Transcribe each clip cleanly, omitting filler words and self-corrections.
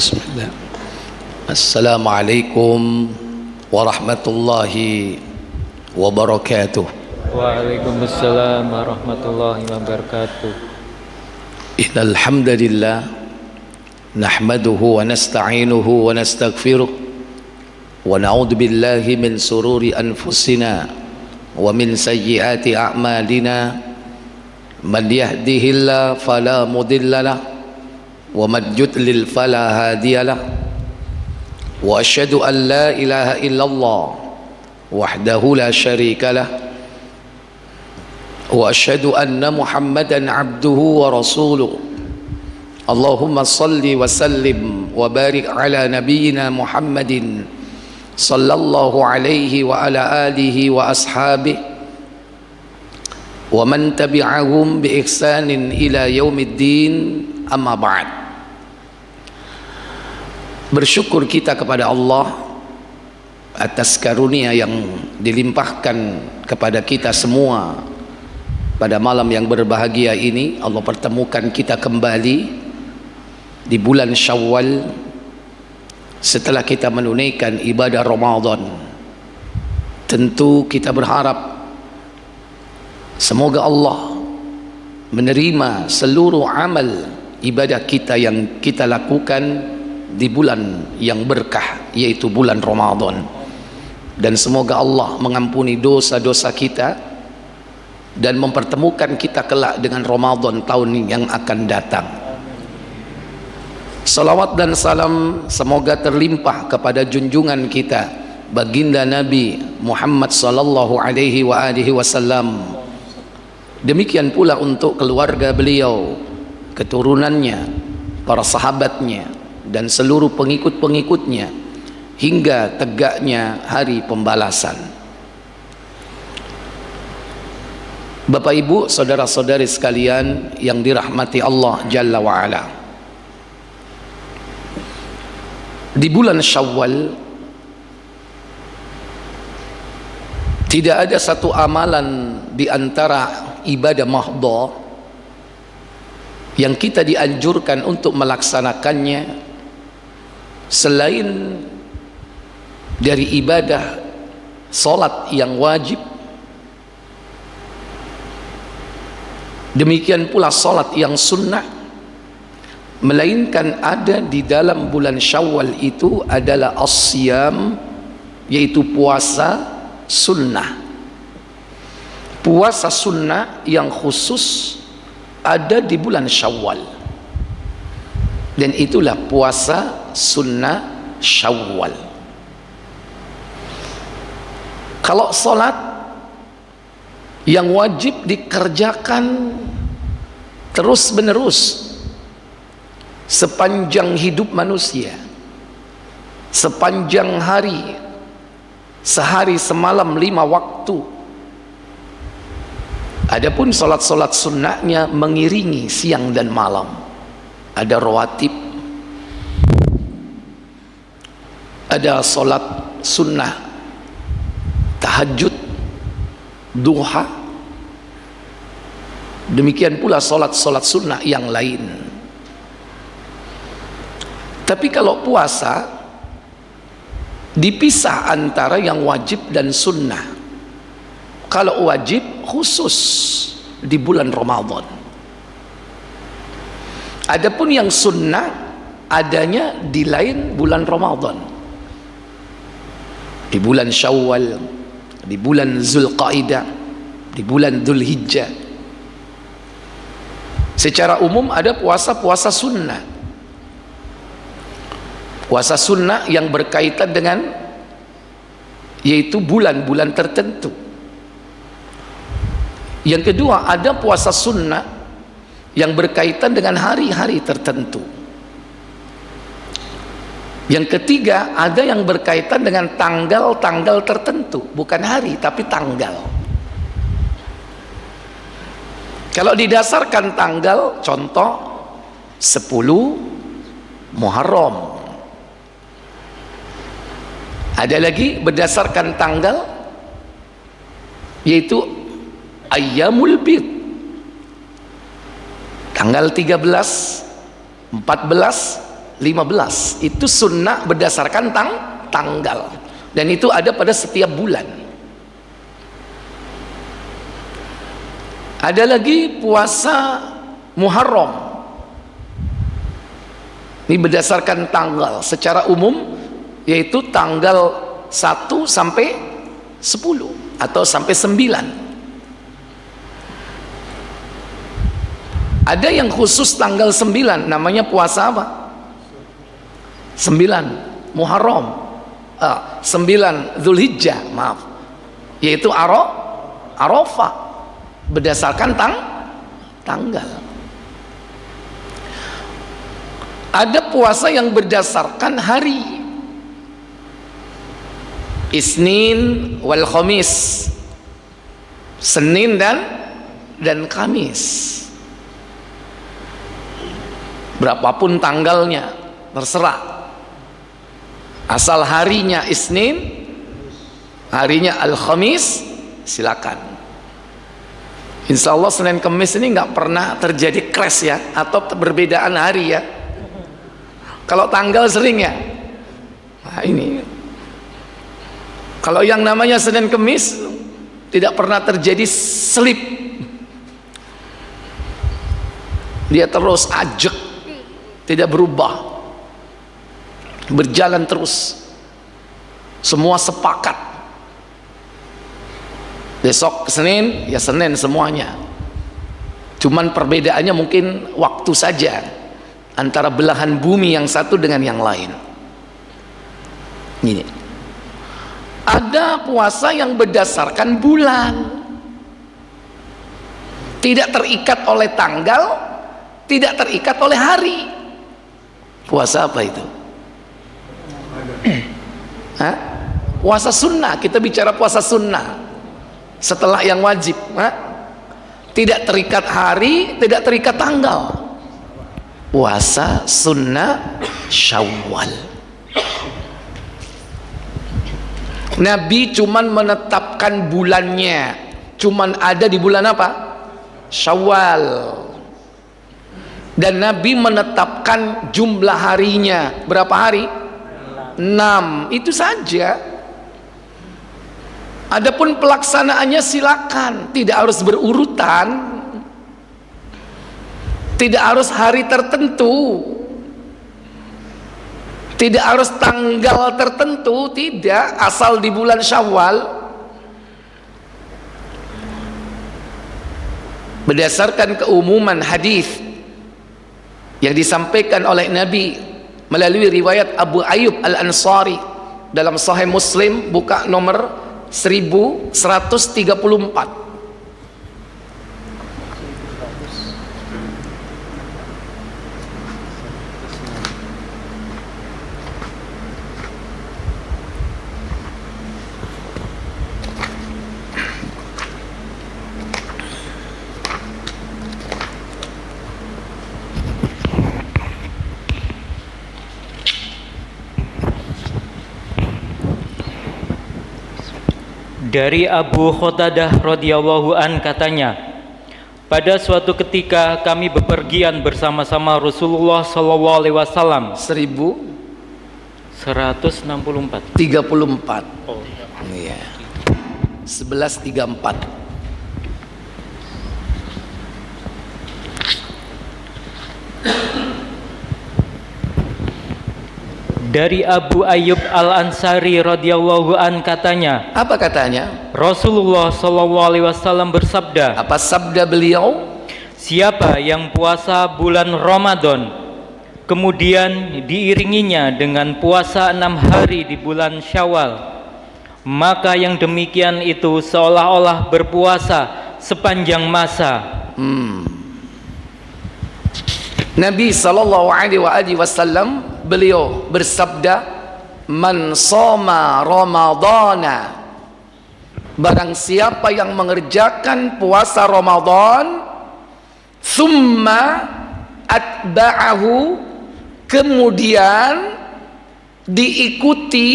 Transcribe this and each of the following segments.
Bismillah. Assalamualaikum warahmatullahi wabarakatuh. Waalaikumsalam warahmatullahi wabarakatuh. Innal hamdalillah nahmaduhu wa nasta'inuhu wa nastaghfiruh wa na'udzu billahi min sururi anfusina wa min sayyiati a'malina. Man yahdihillahu fala mudhillalah wa man yudlil fala hadiyalah. Wa asyhadu an la ilaha illallah wahdahu la syarikalah wa asyhadu anna Muhammadan abduhu wa rasuluh. Allahumma salli wa sallim wa barik ala nabiyyina Muhammadin sallallahu alaihi wa ala alihi wa ashabihi wa man tabi'ahum bi ihsanin ila yaumiddin. Amma ba'd. Bersyukur kita kepada Allah atas karunia yang dilimpahkan kepada kita semua pada malam yang berbahagia ini. Allah pertemukan kita kembali di bulan Syawal setelah kita menunaikan ibadah Ramadan. Tentu kita berharap semoga Allah menerima seluruh amal ibadah kita yang kita lakukan di bulan yang berkah, yaitu bulan Ramadan. Dan semoga Allah mengampuni dosa-dosa kita dan mempertemukan kita kelak dengan Ramadan tahun yang akan datang. Salawat dan salam semoga terlimpah kepada junjungan kita baginda Nabi Muhammad sallallahu alaihi wasallam. Demikian pula untuk keluarga beliau, keturunannya, para sahabatnya, dan seluruh pengikut-pengikutnya hingga tegaknya hari pembalasan. Bapak Ibu, saudara-saudari sekalian yang dirahmati Allah Jalla wa'ala, di bulan Syawal tidak ada satu amalan di antara ibadah mahdhah yang kita dianjurkan untuk melaksanakannya selain dari ibadah salat yang wajib. Demikian pula salat yang sunnah, melainkan ada di dalam bulan Syawal itu adalah as-siyam, yaitu puasa sunnah. Puasa sunnah yang khusus ada di bulan Syawal, dan itulah puasa sunnah Syawal. Kalau salat yang wajib dikerjakan terus menerus sepanjang hidup manusia, sepanjang hari, sehari semalam 5 waktu. Adapun salat-salat sunnahnya mengiringi siang dan malam. Ada rawatib, ada salat sunnah tahajud, duha, demikian pula salat-salat sunnah yang lain. Tapi kalau puasa dipisah antara yang wajib dan sunnah. Kalau wajib khusus di bulan Ramadan, adapun yang sunnah adanya di lain bulan Ramadan, di bulan Syawal, di bulan Zulqaidah, di bulan Dzulhijjah. Secara umum ada puasa-puasa sunnah, puasa sunnah yang berkaitan dengan yaitu bulan-bulan tertentu. Yang kedua, ada puasa sunnah yang berkaitan dengan hari-hari tertentu. Yang ketiga, ada yang berkaitan dengan tanggal-tanggal tertentu, bukan hari tapi tanggal. Kalau didasarkan tanggal, contoh 10 Muharram. Ada lagi berdasarkan tanggal, yaitu Ayyamul Bid, tanggal 13, 14, 15 itu sunnah berdasarkan tanggal, dan itu ada pada setiap bulan. Ada lagi puasa Muharram, ini berdasarkan tanggal secara umum, yaitu tanggal 1 sampai 10 atau sampai 9. Ada yang khusus tanggal 9, namanya puasa apa? 9 Muharram, 9 Zulhijjah, maaf, yaitu Arafah, berdasarkan tanggal. Ada puasa yang berdasarkan hari, Isnin wal Khamis, Senin dan Kamis. Berapapun tanggalnya terserah, asal harinya Isnin, harinya Al-Khamis, silakan. Insya Allah Senin Kamis ini nggak pernah terjadi crash ya, atau perbedaan hari ya. Kalau tanggal sering ya. Nah ini, kalau yang namanya Senin Kamis tidak pernah terjadi slip, dia terus ajak, tidak berubah, berjalan terus, semua sepakat besok Senin ya Senin semuanya. Cuman perbedaannya mungkin waktu saja antara belahan bumi yang satu dengan yang lain. Ini ada puasa yang berdasarkan bulan, tidak terikat oleh tanggal, tidak terikat oleh hari. Puasa apa itu? Hah? Puasa sunnah. Kita bicara puasa sunnah setelah yang wajib. Hah? Tidak terikat hari, tidak terikat tanggal. Puasa sunnah Syawal. Nabi cuman menetapkan bulannya, cuman ada di bulan apa? Syawal. Dan Nabi menetapkan jumlah harinya, berapa hari? 6, itu saja. Adapun pelaksanaannya silakan, tidak harus berurutan, tidak harus hari tertentu, tidak harus tanggal tertentu, tidak, asal di bulan Syawal. Berdasarkan keumuman hadis yang disampaikan oleh Nabi melalui riwayat Abu Ayyub Al-Ansari dalam Sahih Muslim, buka nomor 1134. Dari Abu Qatadah radhiyallahu an katanya, pada suatu ketika kami bepergian bersama-sama Rasulullah sallallahu alaihi wasallam. 1134. 1164. Oh. Iya. 1134. Dari Abu Ayyub Al-Ansari radhiyallahu an katanya, apa katanya? Rasulullah sallallahu alaihi wasallam bersabda, apa sabda beliau? siapa yang puasa bulan Ramadan kemudian diiringinya dengan puasa 6 hari di bulan Syawal, maka yang demikian itu seolah-olah berpuasa sepanjang masa. Nabi sallallahu alaihi wasallam beliau bersabda, man shoma ramadhana, barang siapa yang mengerjakan puasa Ramadan, summa atba'ahu, kemudian diikuti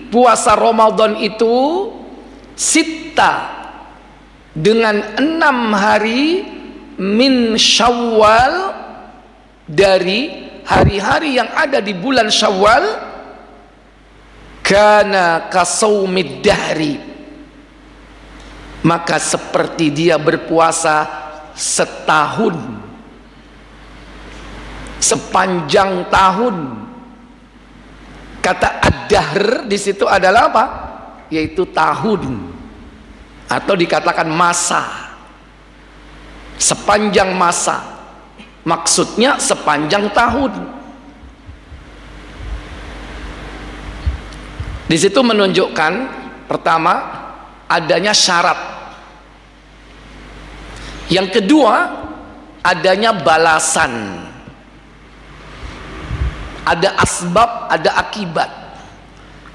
puasa Ramadan itu sitta, dengan 6 hari min Syawal, dari hari-hari yang ada di bulan Syawal kana kasaumid dahri, maka seperti dia berpuasa setahun, sepanjang tahun. Kata ad-dahr di situ adalah apa? Yaitu tahun, atau dikatakan masa, sepanjang masa. Maksudnya sepanjang tahun. Di situ menunjukkan pertama adanya syarat. Yang kedua adanya balasan. Ada asbab, ada akibat.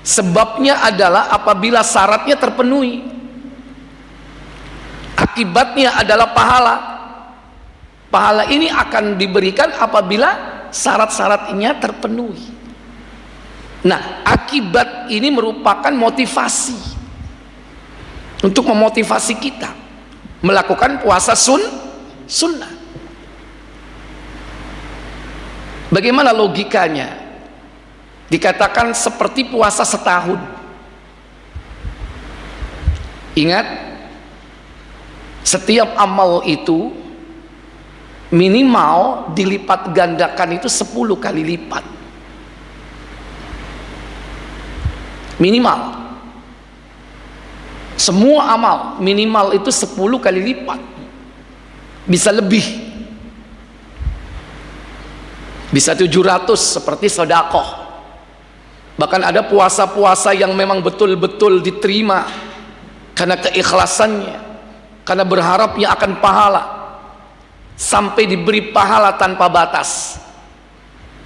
Sebabnya adalah apabila syaratnya terpenuhi. Akibatnya adalah pahala. Pahala ini akan diberikan apabila syarat-syaratnya terpenuhi. Nah, akibat ini merupakan motivasi untuk memotivasi kita melakukan puasa sunnah. Bagaimana logikanya? Dikatakan seperti puasa setahun. Ingat, setiap amal itu minimal dilipat gandakan itu 10 kali lipat. Minimal. Semua amal minimal itu 10 kali lipat. Bisa lebih. Bisa 700 seperti sedekah. Bahkan ada puasa-puasa yang memang betul-betul diterima karena keikhlasannya, karena berharapnya akan pahala, sampai diberi pahala tanpa batas.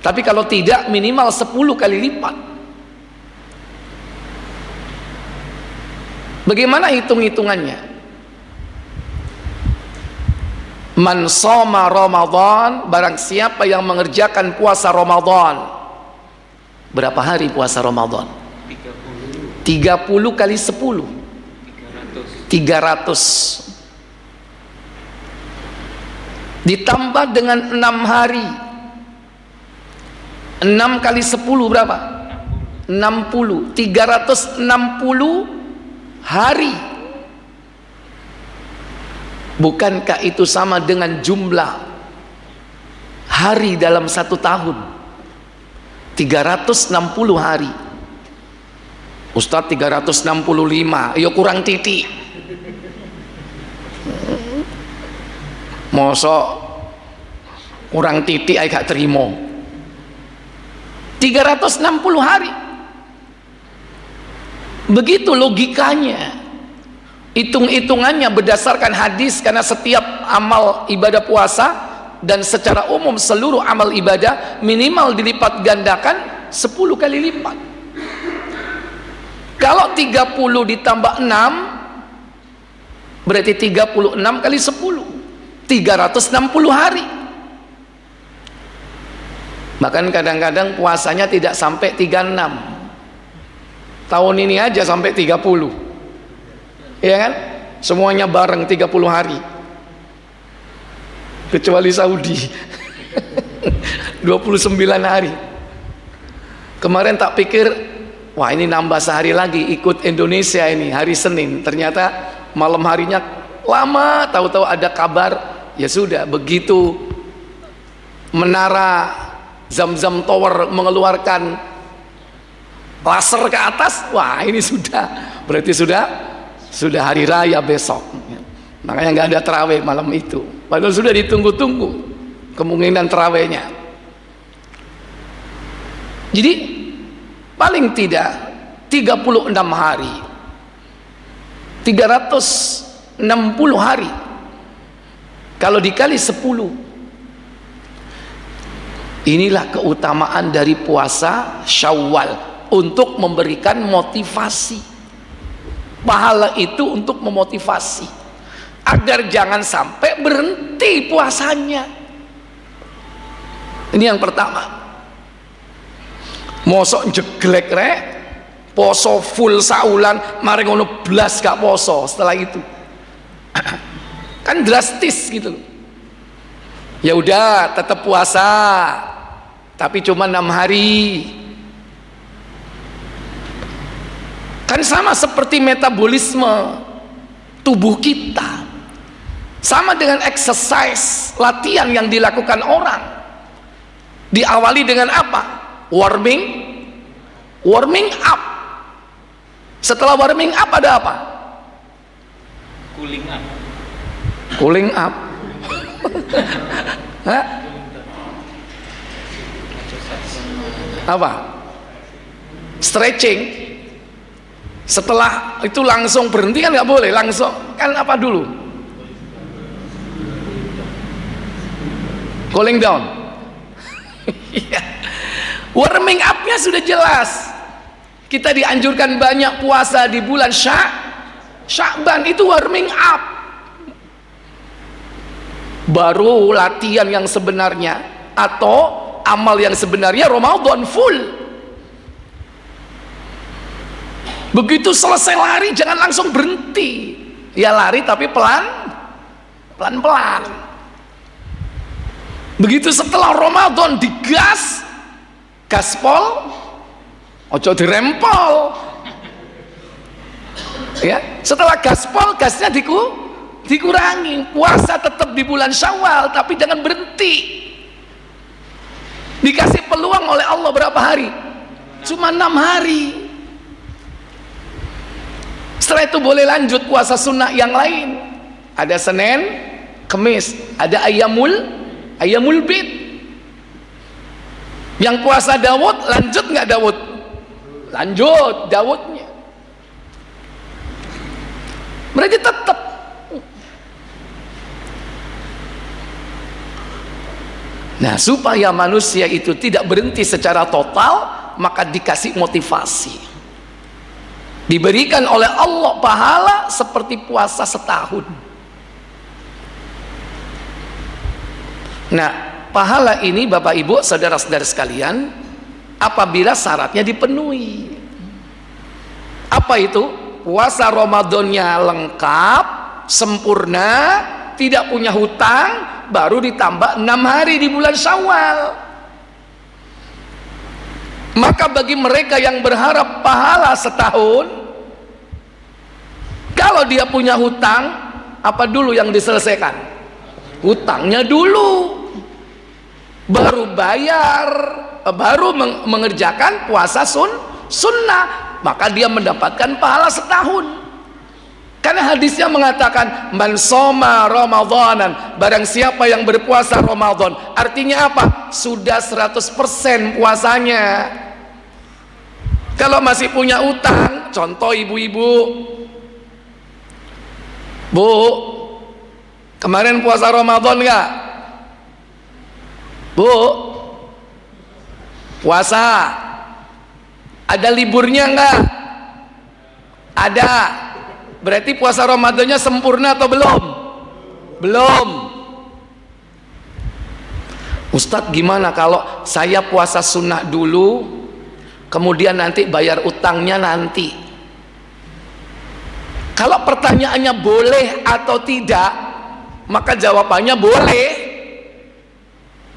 Tapi kalau tidak, minimal 10 kali lipat. Bagaimana hitung-hitungannya? Man shoma Ramadan, barang siapa yang mengerjakan puasa Ramadan. Berapa hari puasa Ramadan? 30 kali 10 300. Ditambah dengan 6 hari. 6 kali 10 berapa? 60. 360 hari. Bukankah itu sama dengan jumlah hari dalam satu tahun? 360 hari. Ustadz 365, ya kurang titik. Mosok kurang titik aja gak terima. 360 hari. Begitu logikanya. Hitung-hitungannya berdasarkan hadis, karena setiap amal ibadah puasa dan secara umum seluruh amal ibadah minimal dilipat gandakan 10 kali lipat. Kalau 30 ditambah 6 berarti 36 kali 10, 360 hari. Bahkan kadang-kadang puasanya tidak sampai 36. Tahun ini aja sampai 30. Ya kan? Semuanya bareng 30 hari. Kecuali Saudi. 29 hari. Kemarin tak pikir, wah ini nambah sehari lagi ikut Indonesia ini hari Senin. Ternyata malam harinya lama, tahu-tahu ada kabar. Ya sudah, begitu menara Zamzam Tower mengeluarkan laser ke atas, wah ini sudah, berarti sudah hari raya besok. Makanya nggak ada terawih malam itu, padahal sudah ditunggu-tunggu kemungkinan terawihnya. Jadi paling tidak 36 hari, 360 hari, kalau dikali 10, inilah keutamaan dari puasa Syawal, untuk memberikan motivasi. Pahala itu untuk memotivasi agar jangan sampai berhenti puasanya. Ini yang pertama. Mosok jeglek rek poso full saulan, mari ngono blas gak poso setelah itu. Kan drastis gitu. Ya udah tetap puasa, tapi cuma 6 hari. Kan sama seperti metabolisme tubuh kita, sama dengan exercise, latihan yang dilakukan orang. Diawali dengan apa? Warming up. Setelah warming up ada apa? Cooling up. Hah? Apa? Stretching. Setelah itu langsung berhenti kan nggak boleh, langsung kan apa dulu? Cooling down. Warming up-nya sudah jelas. Kita dianjurkan banyak puasa di bulan Sya'ban, itu warming up. Baru latihan yang sebenarnya atau amal yang sebenarnya Ramadan full. Begitu selesai lari jangan langsung berhenti. Ya lari tapi pelan-pelan. Begitu setelah Ramadan digas, gaspol, ojo dirempol. Ya, setelah gaspol gasnya dikurangi. Puasa tetap di bulan Syawal tapi jangan berhenti. Dikasih peluang oleh Allah berapa hari? Cuma 6 hari. Setelah itu boleh lanjut puasa sunnah yang lain. Ada Senin, Kemis, ada Ayyamul Bid. Yang puasa Daud lanjut nggak Daud? Lanjut Daudnya. Berarti tetap. Nah, supaya manusia itu tidak berhenti secara total, maka dikasih motivasi. Diberikan oleh Allah pahala seperti puasa setahun. Nah, pahala ini Bapak Ibu, saudara-saudara sekalian, apabila syaratnya dipenuhi. Apa itu? Puasa Ramadannya lengkap, sempurna, tidak punya hutang, baru ditambah 6 hari di bulan Syawal. Maka bagi mereka yang berharap pahala setahun, kalau dia punya hutang, apa dulu yang diselesaikan? Hutangnya dulu, baru bayar, baru mengerjakan puasa sunnah, maka dia mendapatkan pahala setahun. Karena hadisnya mengatakan man soma Ramadanan, barang siapa yang berpuasa Ramadan, artinya apa? Sudah 100% puasanya. Kalau masih punya utang, contoh ibu-ibu, Bu, kemarin puasa Ramadan enggak? Bu, puasa, ada liburnya enggak? Ada. Berarti puasa Ramadannya sempurna atau belum? Belum. Ustadz, gimana kalau saya puasa sunnah dulu, kemudian nanti bayar utangnya nanti? Kalau pertanyaannya boleh atau tidak, maka jawabannya boleh.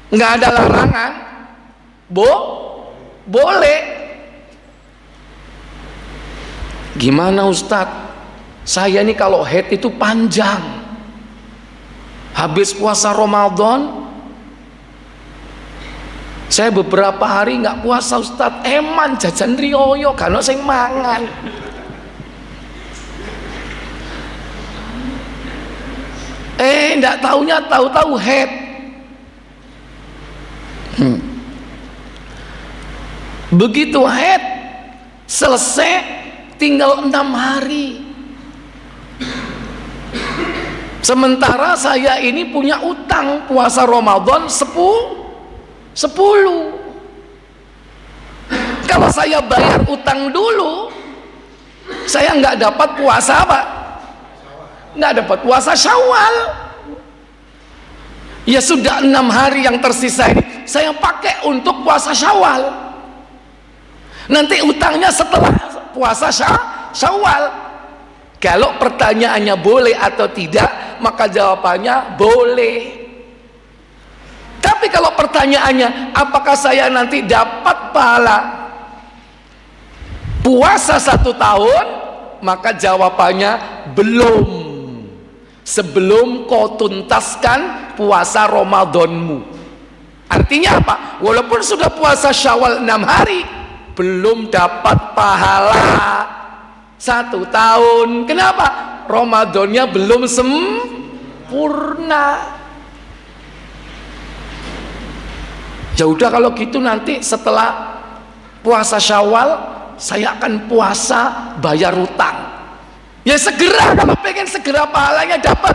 Nggak ada larangan. Boleh. Gimana Ustadz? Saya ini kalau haid itu panjang, habis puasa Ramadan saya beberapa hari nggak puasa Ustadz, eman jajan rioyo kalau sing mangan. Nggak taunya tahu-tahu haid. Begitu haid selesai tinggal 6 hari. Sementara saya ini punya utang puasa Ramadan 10. Kalau saya bayar utang dulu, saya nggak dapat puasa apa? Nggak dapat puasa Syawal. Ya sudah 6 hari yang tersisa ini saya pakai untuk puasa Syawal. Nanti utangnya setelah puasa Syawal. Kalau pertanyaannya boleh atau tidak, maka jawabannya boleh. Tapi Tapi kalau pertanyaannya, apakah saya nanti dapat pahala puasa 1 tahun? Maka jawabannya belum. Sebelum kau tuntaskan puasa Ramadanmu. Artinya apa? Walaupun sudah puasa Syawal 6 hari, belum dapat pahala 1 tahun. Kenapa? Ramadannya belum sempurna. Ya udah, kalau gitu nanti setelah puasa Syawal saya akan puasa bayar utang. Ya segera, kalau pengen segera pahalanya dapat.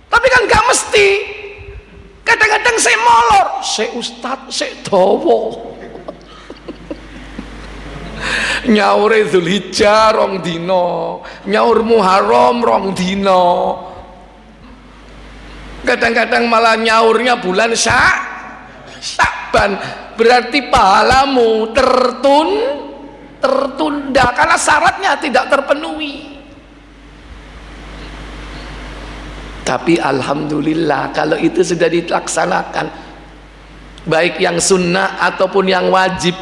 Tapi kan gak mesti. Kadang-kadang saya molor, saya ustad, saya dawa. Nyaure Dzulhijjah 2 dino, nyaur Muharram 2 dino. Kadang-kadang malah nyaurnya bulan Sya'ban. Berarti pahalamu tertunda karena syaratnya tidak terpenuhi. Tapi alhamdulillah kalau itu sudah dilaksanakan, baik yang sunnah ataupun yang wajib,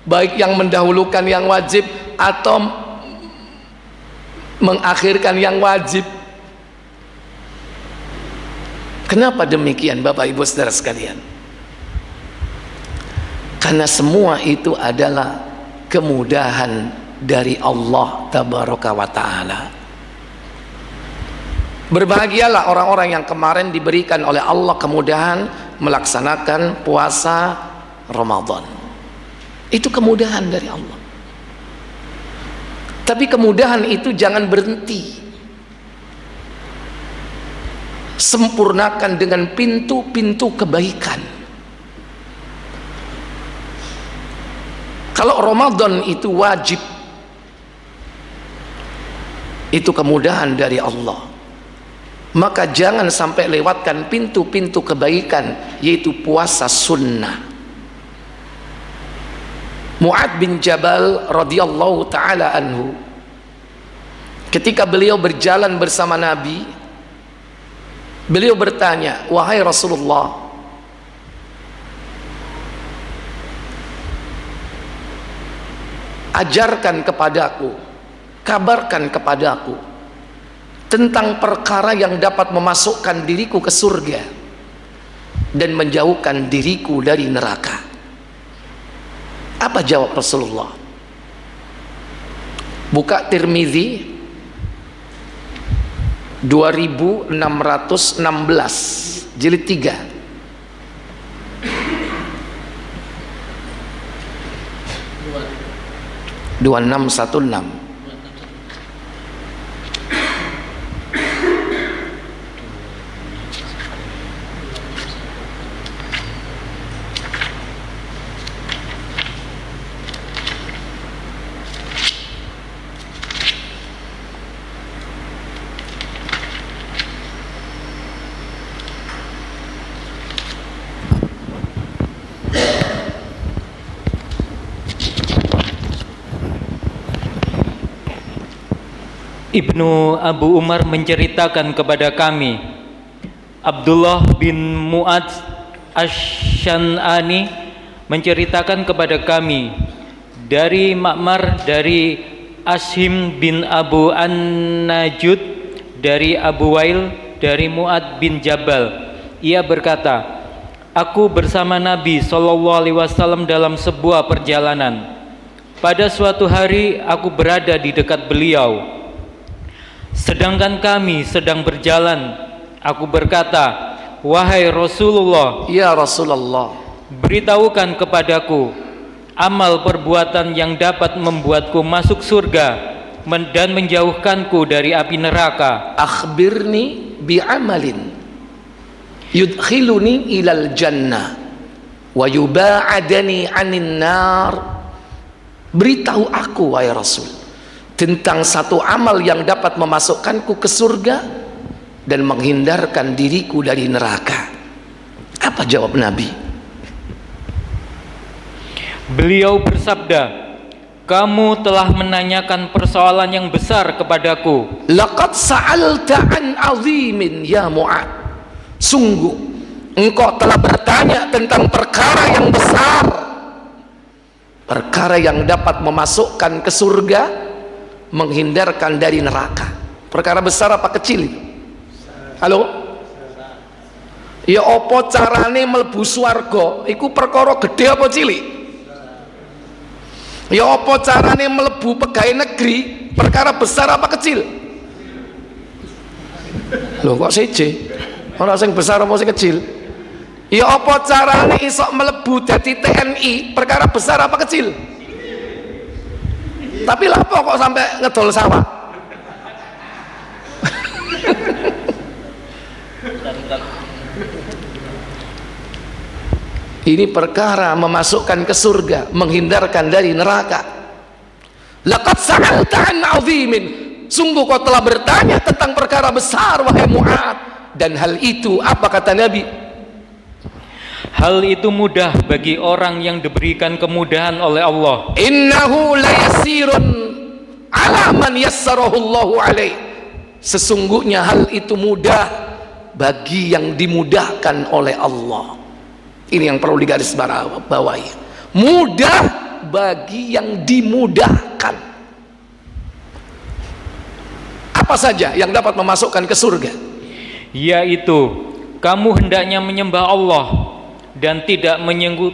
baik yang mendahulukan yang wajib atau mengakhirkan yang wajib. Kenapa demikian Bapak Ibu Saudara sekalian? Karena semua itu adalah kemudahan dari Allah Tabaraka wa Ta'ala. Berbahagialah orang-orang yang kemarin diberikan oleh Allah kemudahan melaksanakan puasa Ramadan. Itu kemudahan dari Allah. Tapi kemudahan itu jangan berhenti. Sempurnakan dengan pintu-pintu kebaikan. Kalau Ramadan itu wajib, itu kemudahan dari Allah, maka jangan sampai lewatkan pintu-pintu kebaikan, yaitu puasa sunnah. Mu'ad bin Jabal radhiyallahu ta'ala anhu, ketika beliau berjalan bersama Nabi, beliau bertanya, wahai Rasulullah, ajarkan kepadaku, kabarkan kepadaku tentang perkara yang dapat memasukkan diriku ke surga dan menjauhkan diriku dari neraka. Apa jawab Rasulullah? Buka Tirmizi 2616 jilid 3. 2616. Ibnu Abu Umar menceritakan kepada kami, Abdullah bin Mu'ad Asy-Syan'ani menceritakan kepada kami dari Ma'mar, dari Ashim bin Abu An-Najud, dari Abu Wail, dari Mu'ad bin Jabal. Ia berkata, aku bersama Nabi SAW dalam sebuah perjalanan. Pada suatu hari aku berada di dekat beliau, sedangkan kami sedang berjalan. Aku berkata, wahai Rasulullah, ya Rasulullah, beritahukan kepadaku amal perbuatan yang dapat membuatku masuk surga dan menjauhkanku dari api neraka. akhbirni bi'amalin yudkhiluni ilal jannah wa yuba'adani anin nar. Beritahu aku wahai Rasul tentang satu amal yang dapat memasukkanku ke surga dan menghindarkan diriku dari neraka. Apa jawab Nabi? Beliau bersabda, kamu telah menanyakan persoalan yang besar kepadaku. Laqad sa'alta an azimin ya Mu'ad. Sungguh engkau telah bertanya tentang perkara yang besar, perkara yang dapat memasukkan ke surga, menghindarkan dari neraka. Perkara besar apa kecil? Halo? Ya apa carane mlebu swarga iku perkara gede apa cilik? Ya apa carane mlebu pegawai negeri perkara besar apa kecil? Loh kok seje? Ora sing besar apa sing kecil? Ya apa carane iso mlebu dadi TNI perkara besar apa kecil? Tapi lha apa kok sampai ngedol sawah? Ini perkara memasukkan ke surga, menghindarkan dari neraka. Laqad sa'alta an 'azimin, sungguh kau telah bertanya tentang perkara besar wahai Mu'ad. Dan hal itu apa kata Nabi? Hal itu mudah bagi orang yang diberikan kemudahan oleh Allah. Innahu layasirun ala man yassarahu Allahu alaih. Sesungguhnya hal itu mudah bagi yang dimudahkan oleh Allah. Ini yang perlu digarisbawahi. Mudah bagi yang dimudahkan. Apa saja yang dapat memasukkan ke surga? Yaitu kamu hendaknya menyembah Allah dan tidak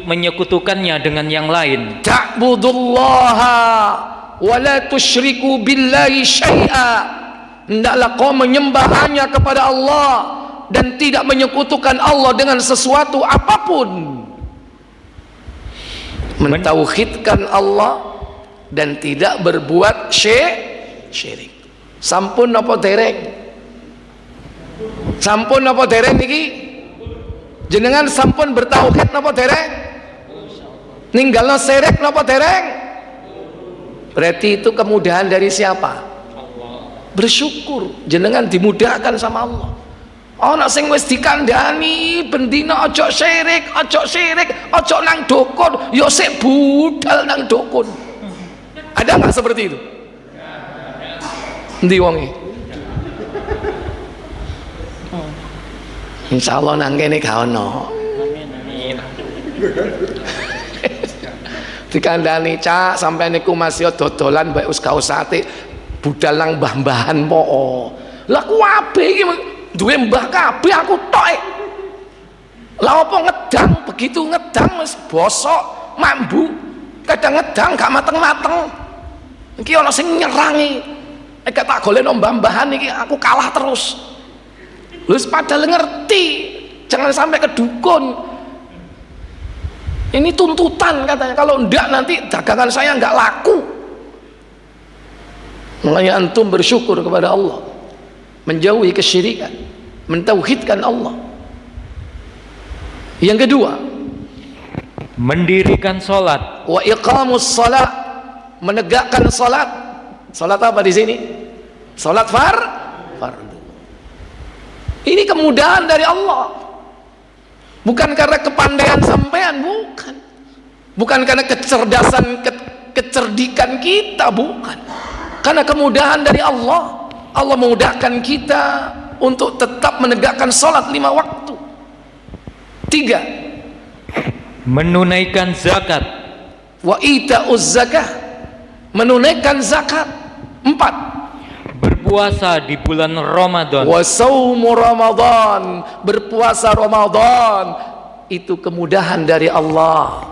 menyekutukannya dengan yang lain. Ta'budullaha wa la tusyriku billahi syai'a. Hendaklah kau menyembah hanya kepada Allah dan tidak menyekutukan Allah dengan sesuatu apapun. Mentauhidkan Allah dan tidak berbuat syirik. Sampun apa dereng? Sampun apa dereng niki? Jenengan sampun bertauhid napa dereng? Ninggalno syirik napa dereng? Berarti itu kemudahan dari siapa? Bersyukur jenengan dimudahkan sama Allah. Ana sing wis dikandhani bendina aja syirik, aja nang dukun, ya sik budal nang dukun. Ada nggak seperti itu? Endi wonge? Insyaallah nang kene gak ono. Dikandhani cak sampeyan niku masih dodolan bae us kaosate budal nang mbah-mbahan po. Lah ku ape iki duwe mbah kabeh aku tok. Lah apa ngedang, begitu ngedang wis bosok, mambu. Kadang ngedang gak mateng-mateng. Iki ana sing nyerangi. Nek tak golekno mbah-mbahan iki aku kalah terus. Wis padahal ngerti, jangan sampai ke dukun. Ini tuntutan katanya, kalau enggak nanti dagangan saya enggak laku. Makanya antum bersyukur kepada Allah, menjauhi kesyirikan, mentauhidkan Allah. Yang kedua, mendirikan salat. Wa iqamus salat, menegakkan salat. Salat apa di sini? Salat fardu. Ini kemudahan dari Allah, bukan karena kepandaian sampean, bukan karena kecerdasan, kecerdikan kita, bukan, karena kemudahan dari Allah. Allah memudahkan kita untuk tetap menegakkan sholat 5 waktu. 3, menunaikan zakat. Wa ita'uz zakah, menunaikan zakat. 4, berpuasa di bulan Ramadan. Wa saumu Ramadan, berpuasa Ramadan itu kemudahan dari Allah.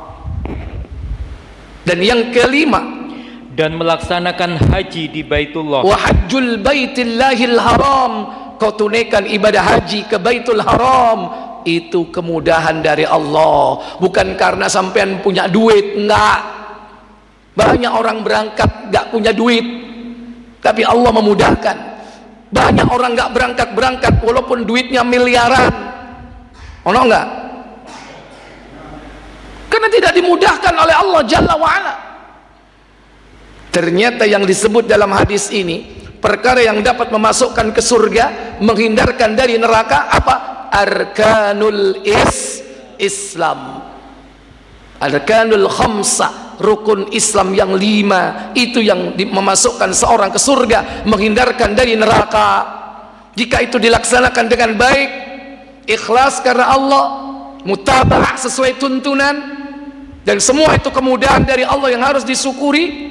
Dan yang kelima, dan melaksanakan haji di Baitullah. Wa hajjul baitillahil haram, kau tunaikan ibadah haji ke Baitul Haram, itu kemudahan dari Allah. Bukan karena sampean punya duit, enggak. Banyak orang berangkat enggak punya duit, tapi Allah memudahkan. Banyak orang nggak berangkat walaupun duitnya miliaran. Ono nggak? Karena tidak dimudahkan oleh Allah Jalla wa'ala. Ternyata yang disebut dalam hadis ini, perkara yang dapat memasukkan ke surga, menghindarkan dari neraka, apa? Arkanul Islam, arkanul khamsah, rukun Islam yang 5, itu yang memasukkan seorang ke surga, menghindarkan dari neraka. Jika itu dilaksanakan dengan baik, ikhlas karena Allah, mutaba'ah sesuai tuntunan, dan semua itu kemudahan dari Allah yang harus disyukuri,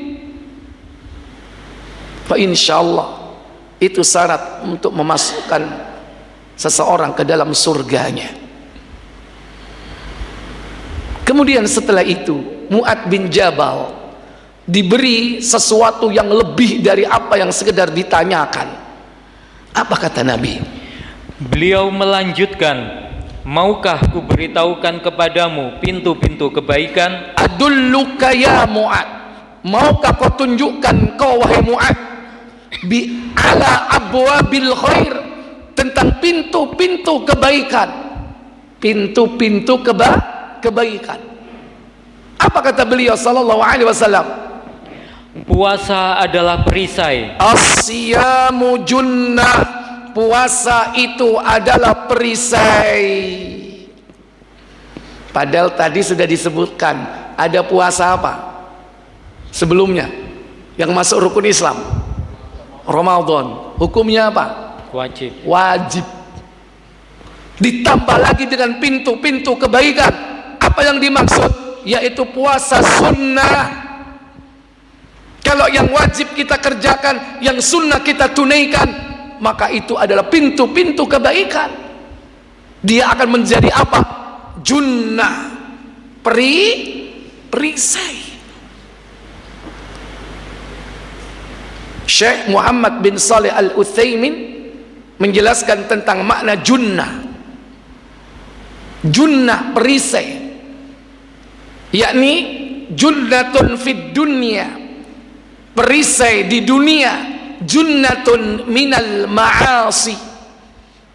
fa insyaallah itu syarat untuk memasukkan seseorang ke dalam surganya. Kemudian setelah itu Mu'adz bin Jabal diberi sesuatu yang lebih dari apa yang sekedar ditanyakan. Apa kata Nabi? Beliau melanjutkan, maukah ku beritahukan kepadamu pintu-pintu kebaikan? Adulluka ya Mu'adz, maukah kau tunjukkan kau wahai Mu'adz, bi ala abwabil khair, tentang pintu-pintu kebaikan, pintu-pintu kebaikan. Apa kata beliau sallallahu alaihi wasallam? Puasa adalah perisai. As-siyamu junnah, puasa itu adalah perisai. Padahal tadi sudah disebutkan ada puasa apa sebelumnya yang masuk rukun Islam, Ramadan. Hukumnya apa? Wajib. Ditambah lagi dengan pintu-pintu kebaikan. Apa yang dimaksud? Yaitu puasa sunnah. Kalau yang wajib kita kerjakan, yang sunnah kita tunaikan, maka itu adalah pintu-pintu kebaikan. Dia akan menjadi apa? Junnah, perisai. Syekh Muhammad bin Shalih Al-Utsaimin menjelaskan tentang makna junnah. Junnah, perisai, yakni junnatun fid dunya, perisai di dunia, junnatun minal ma'asi,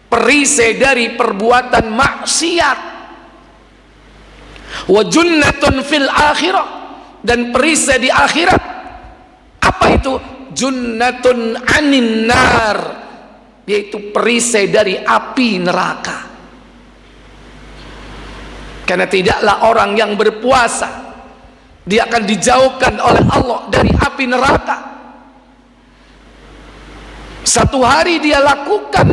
perisai dari perbuatan maksiat, wa junnatun fil akhirah, dan perisai di akhirat. Apa itu? Junnatun anin nar, yaitu perisai dari api neraka. Karena tidaklah orang yang berpuasa dia akan dijauhkan oleh Allah dari api neraka. Satu hari dia lakukan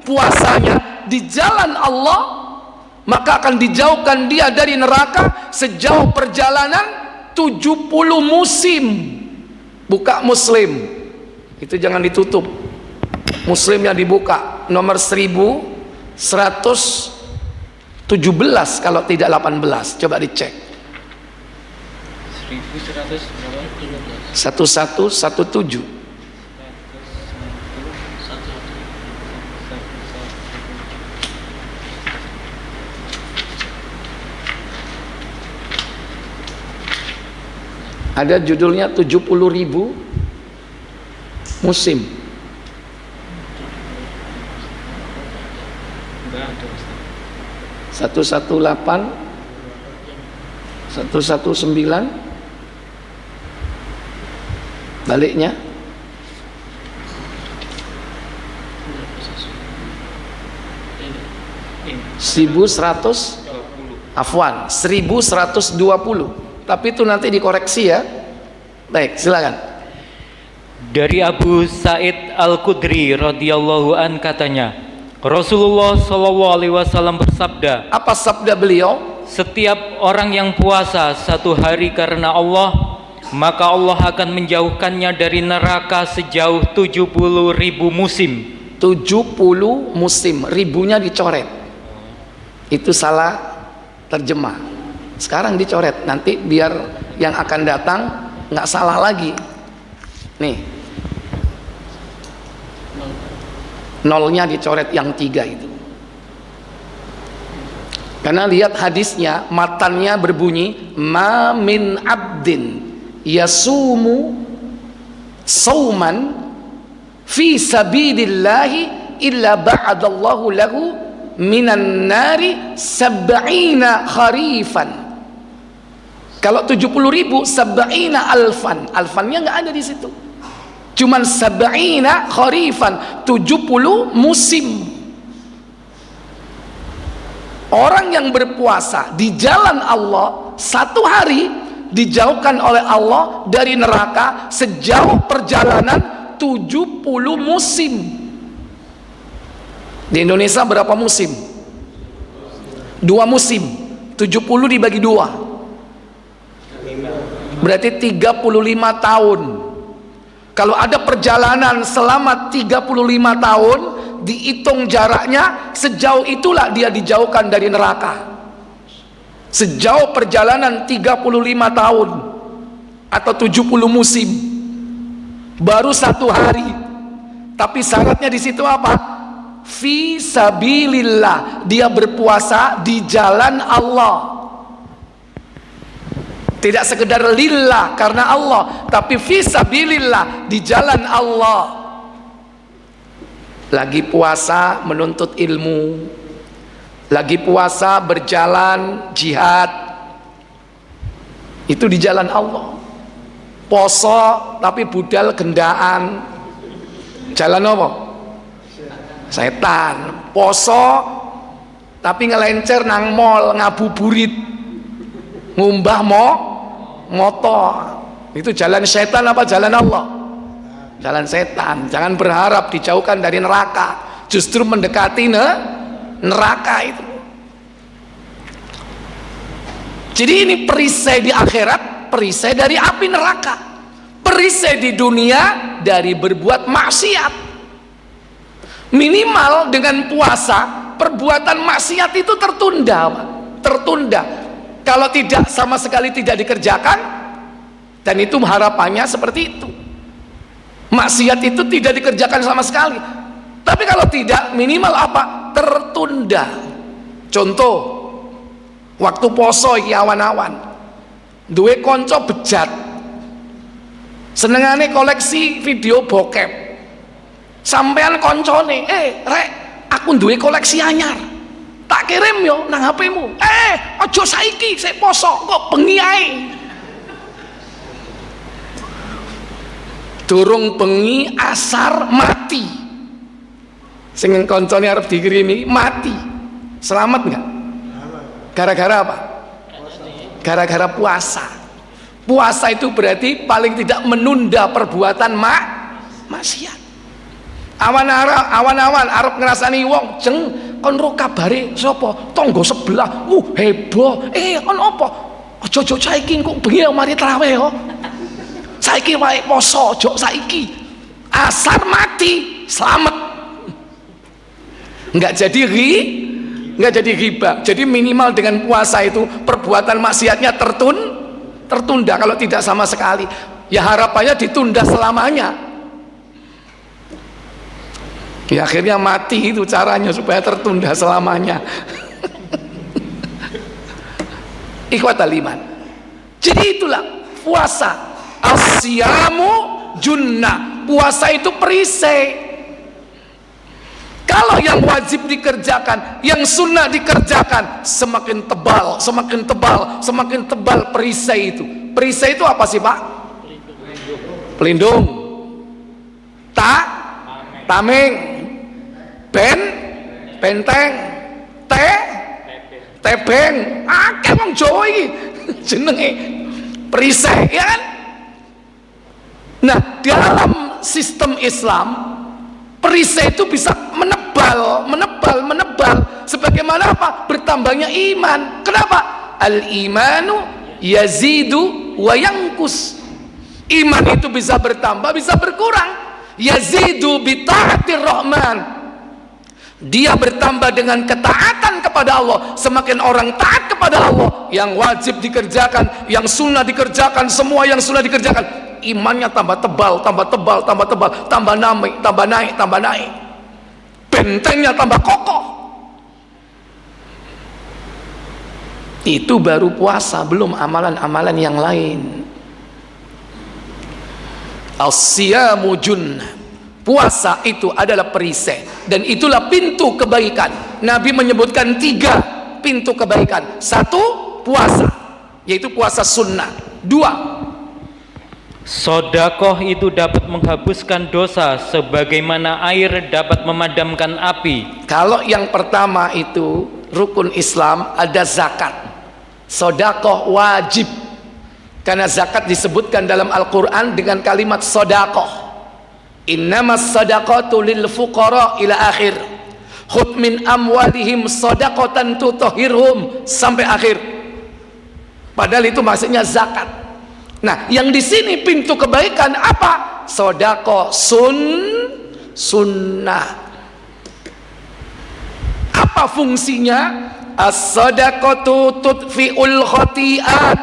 puasanya di jalan Allah, maka akan dijauhkan dia dari neraka sejauh perjalanan 70 musim. Buka Muslim, itu jangan ditutup, Muslimnya dibuka, nomor 1117 kalau tidak 18, coba dicek. 1117. Ada judulnya 70.000 musim. Satu 118 119 baliknya 1100, afwan 1120, tapi itu nanti dikoreksi ya. Baik, silakan. Dari Abu Sa'id Al-Khudri radhiyallahu an katanya, Rasulullah SAW bersabda. Apa sabda beliau? Setiap orang yang puasa satu hari karena Allah, maka Allah akan menjauhkannya dari neraka sejauh 70.000 musim. 70 musim, ribunya dicoret. Itu salah terjemah. Sekarang dicoret, nanti biar yang akan datang nggak salah lagi. Nih, nolnya dicoret yang 3 itu. Karena lihat hadisnya, matannya berbunyi, ma min abdin yasumu sauman fi sabilillahi illa ba'adallahu lahu minan nari 70 kharifan. Kalau 70.000, 70 alfan, alfannya nggak ada di situ. Cuman 70 kharifan, 70 musim. Orang yang berpuasa di jalan Allah satu hari dijauhkan oleh Allah dari neraka sejauh perjalanan 70 musim. Di Indonesia berapa musim? 2 musim, 70 dibagi 2 berarti 35 tahun. Kalau ada perjalanan selama 35 tahun, dihitung jaraknya, sejauh itulah dia dijauhkan dari neraka. Sejauh perjalanan 35 tahun atau 70 musim, baru 1 hari. Tapi syaratnya di situ apa? Fi sabilillah, dia berpuasa di jalan Allah. Tidak sekedar lillah karena Allah, tapi fi sabilillah, di jalan Allah. Lagi puasa menuntut ilmu, lagi puasa berjalan jihad, itu di jalan Allah. Poso tapi budal gendaan, jalan apa? Setan. Poso tapi ngelencer nang mall, ngabuburit, ngumbah motor, itu jalan setan apa jalan Allah? Jalan setan. Jangan berharap dijauhkan dari neraka, justru mendekati neraka itu. Jadi ini perisai di akhirat, perisai dari api neraka, perisai di dunia dari berbuat maksiat. Minimal dengan puasa perbuatan maksiat itu tertunda, tertunda. Kalau tidak, sama sekali tidak dikerjakan, dan itu harapannya seperti itu. Maksiat itu tidak dikerjakan sama sekali. Tapi kalau tidak, minimal apa? Tertunda. Contoh, waktu poso iki awan-awan, duwe konco bejat, senengane koleksi video bokep. Sampean koncone, rek, aku duwe koleksi anyar, tak kirim yo nang HP-mu. Aja saiki, sik poso, kok bengi ae. Durung bengi asar mati. Sing koncone arep dikirimi mati. Selamat enggak? Gara-gara apa? Gara-gara puasa. Puasa itu berarti paling tidak menunda perbuatan maksiat. Awan-awan arep ngrasani wong, jeng kon ro kabare sapa? Tangga sebelah. Heboh. Kon apa? Aja saiki kok bengi mari tarawih yo. Saiki wae poso, ojo saiki. Asar mati, selamat. Enggak jadi riba. Jadi minimal dengan puasa itu perbuatan maksiatnya tertunda, kalau tidak sama sekali. Ya harapannya ditunda selamanya. Ya akhirnya mati, itu caranya supaya tertunda selamanya. Ikhwatal iman. Jadi itulah puasa. As-siyamu junnah. Puasa itu perisai. Kalau yang wajib dikerjakan, yang sunnah dikerjakan, semakin tebal, semakin tebal, semakin tebal perisai itu. Perisai itu apa sih Pak? Pelindung, tameng, benteng, tebeng. Akeh wong Jawa iki jenenge perisai, ya kan? Nah, dalam sistem Islam, perisai itu bisa menebal. Sebagaimana apa? Bertambahnya iman. Kenapa? Al-imanu yazidu wa yankus. Iman itu bisa bertambah, bisa berkurang. Yazidu bi ta'atir rahman. Dia bertambah dengan ketaatan kepada Allah. Semakin orang taat kepada Allah, yang wajib dikerjakan, yang sunnah dikerjakan, semua yang sunnah dikerjakan, imannya tambah tebal, tambah naik, bentengnya tambah kokoh. Itu baru puasa, belum amalan-amalan yang lain. As-siyamu junnah. Puasa itu adalah perisai, dan itulah pintu kebaikan. Nabi menyebutkan 3 pintu kebaikan. 1, puasa, yaitu puasa sunnah. 2, sedekah itu dapat menghapuskan dosa sebagaimana air dapat memadamkan api. Kalau yang pertama itu rukun Islam, ada zakat. Sedekah wajib, karena zakat disebutkan dalam Al-Quran dengan kalimat sedekah. Innamas sadaqatu lil fuqara ila akhir. khudh min amwalihim shadaqatan tutahhirhum sampai akhir. Padahal itu maksudnya zakat. Nah, yang di sini pintu kebaikan apa? Sedekah sunnah. Apa fungsinya? As-sadaqatu tudfi'ul khati'at.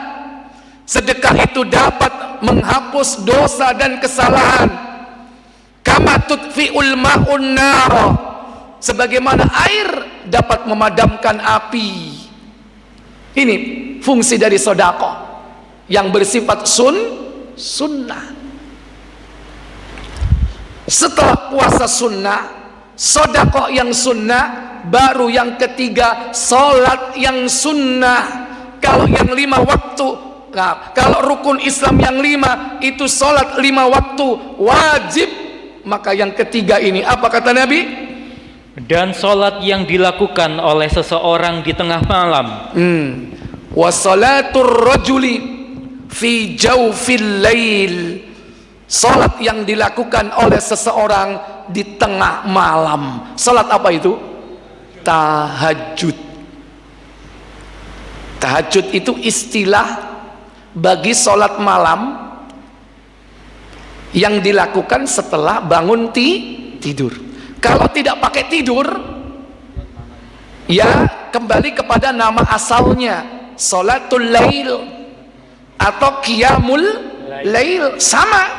Sedekah itu dapat menghapus dosa dan kesalahan. Kama tudfi'ul ma'un nar. Sebagaimana air dapat memadamkan api. Ini fungsi dari sedekah yang bersifat sunnah. Setelah puasa sunnah, sedekah yang sunnah, baru yang ketiga salat yang sunnah. Kalau yang 5 waktu, nah, kalau rukun Islam yang 5 itu salat 5 waktu wajib, maka yang ketiga ini apa kata Nabi? Dan salat yang dilakukan oleh seseorang di tengah malam. Wa salatur rajuli fi jawfil lail. Salat yang dilakukan oleh seseorang di tengah malam. Salat apa itu? Tahajud. Tahajud itu istilah bagi salat malam yang dilakukan setelah bangun tidur. Kalau tidak pakai tidur, ya kembali kepada nama asalnya, salatul lail atau qiyamul lail, sama.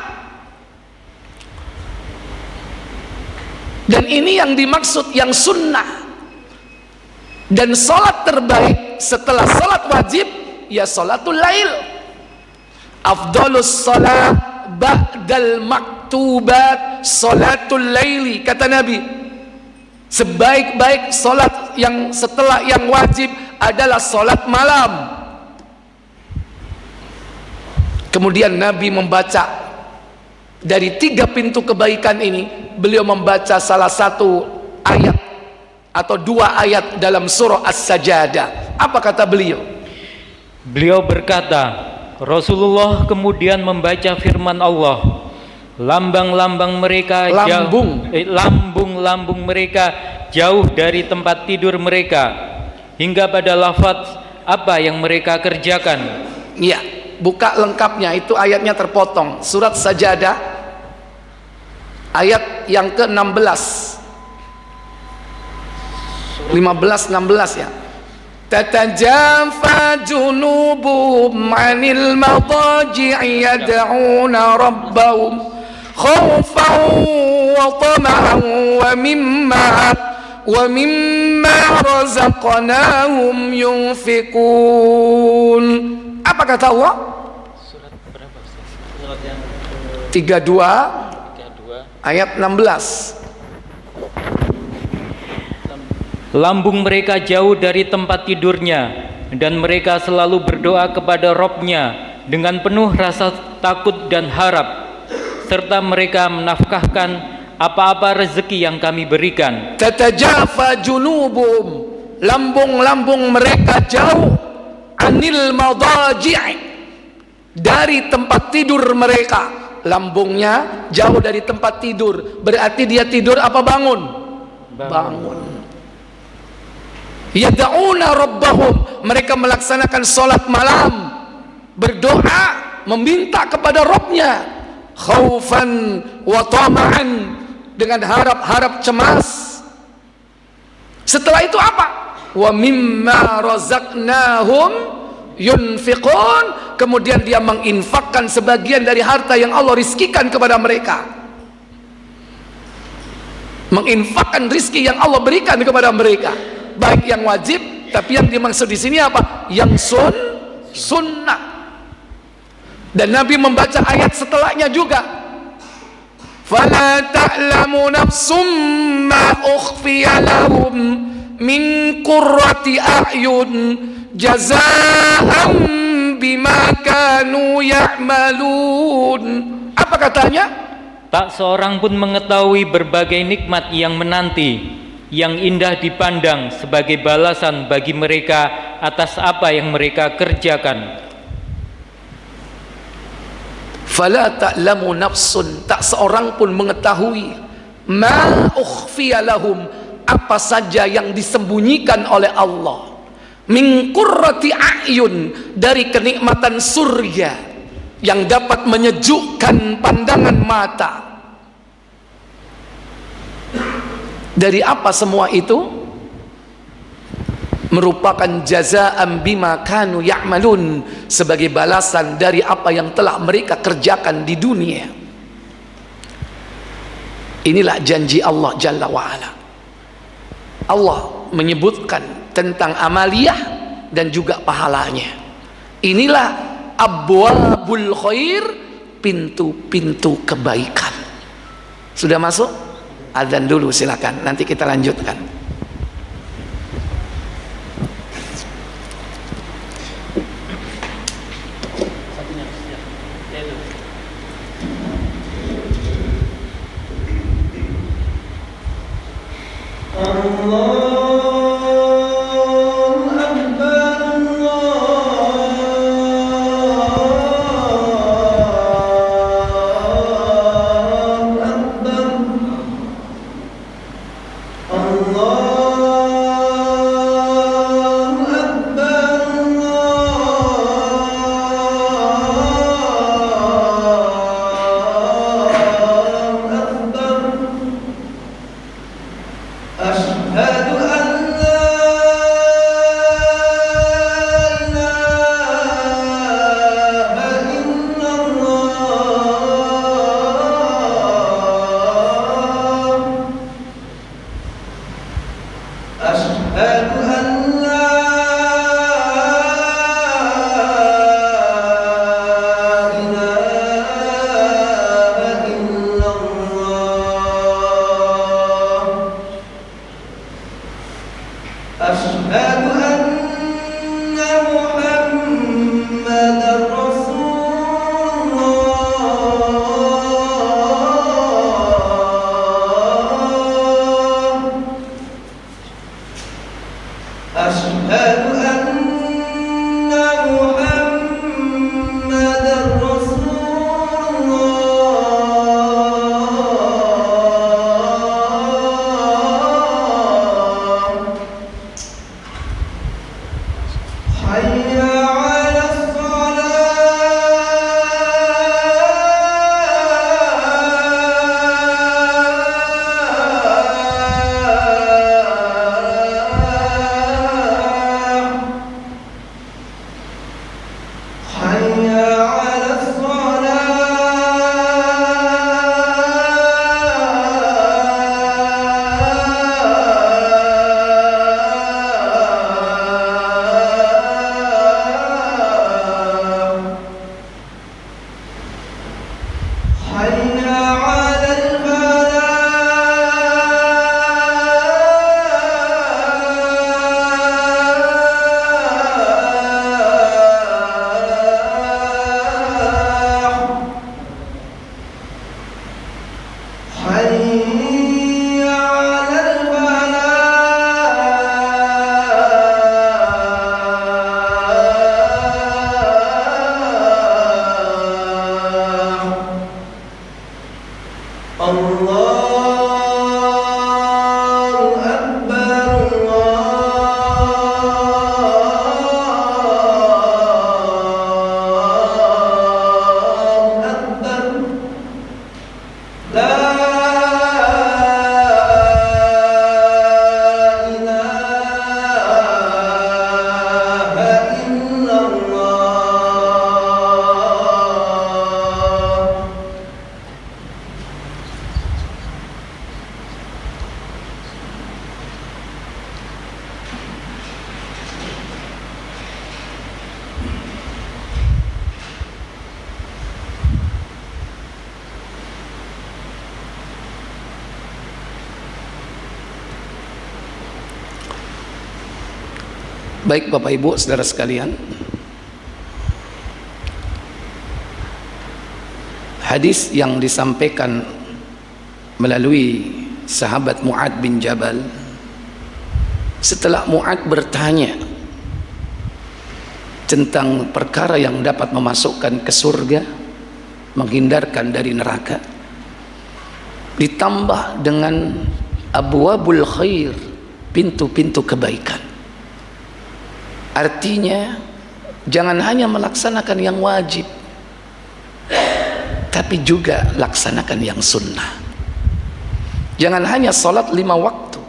Dan ini yang dimaksud yang sunnah. Dan salat terbaik setelah salat wajib ya salatul lail. Afdalus salat ba'dal maktubat salatul laili, kata Nabi. Sebaik-baik salat yang setelah yang wajib adalah salat malam. Kemudian Nabi membaca dari 3 pintu kebaikan ini, beliau membaca salah satu ayat atau 2 ayat dalam surah As-Sajdah. Apa kata beliau? Beliau berkata, Rasulullah kemudian membaca firman Allah, lambang-lambang mereka lambung mereka jauh dari tempat tidur mereka, hingga pada lafaz apa yang mereka kerjakan. Iya, buka lengkapnya, itu ayatnya terpotong. Surat Sajadah ayat yang ke-16, 15-16 ya. Tatajafa junubuhum 'anil madaji'i yad'una rabbahum khaufan wa tama'an wa mimma razaqnahum yunfiqun. Apa kata Allah? Surat berapa? Surat yang 32 ayat 16. Lambung mereka jauh dari tempat tidurnya, dan mereka selalu berdoa kepada Rabb-Nya dengan penuh rasa takut dan harap, serta mereka menafkahkan apa-apa rezeki yang kami berikan. Tatajafa junubuhum, lambung-lambung mereka jauh, anil madaji', dari tempat tidur mereka. Lambungnya jauh dari tempat tidur, berarti dia tidur apa bangun? Bangun. Yad'una rabbahum, mereka melaksanakan salat malam, berdoa, meminta kepada Rabb-Nya, khaufan wa tama'an, dengan harap-harap cemas. Setelah itu apa? Wa mimma razaqnahum yunfiqun, kemudian dia menginfakkan sebagian dari harta yang Allah rizkikan kepada mereka. Menginfakkan rizki yang Allah berikan kepada mereka, baik yang wajib, tapi yang dimaksud di sini apa? Yang sunnah. Dan Nabi membaca ayat setelahnya juga. Fala ta'lamu nafsum ma ukhfiya lahum min qurrati a'yun jazaa'an bima kanu ya'malun. Apa katanya? Tak seorang pun mengetahui berbagai nikmat yang menanti, yang indah dipandang sebagai balasan bagi mereka atas apa yang mereka kerjakan. Fala ta'lamu nafsun, tak seorang pun mengetahui ma ukhfiya lahum, apa saja yang disembunyikan oleh Allah, min qurrati a'yun, dari kenikmatan surga yang dapat menyejukkan pandangan mata. Dari apa semua itu? Merupakan jazaa'an bima kanu ya'malun, sebagai balasan dari apa yang telah mereka kerjakan di dunia. Inilah janji Allah Jalla wa'ala. Allah menyebutkan tentang amaliyah dan juga pahalanya. Inilah abwabul khair, pintu-pintu kebaikan. Sudah masuk? Adzan dulu silakan, nanti kita lanjutkan. Baik Bapak Ibu saudara sekalian, hadis yang disampaikan melalui sahabat Mu'ad bin Jabal, setelah Mu'ad bertanya tentang perkara yang dapat memasukkan ke surga, menghindarkan dari neraka, ditambah dengan abwabul khair, pintu-pintu kebaikan. Artinya jangan hanya melaksanakan yang wajib, tapi juga laksanakan yang sunnah. Jangan hanya sholat 5 waktu,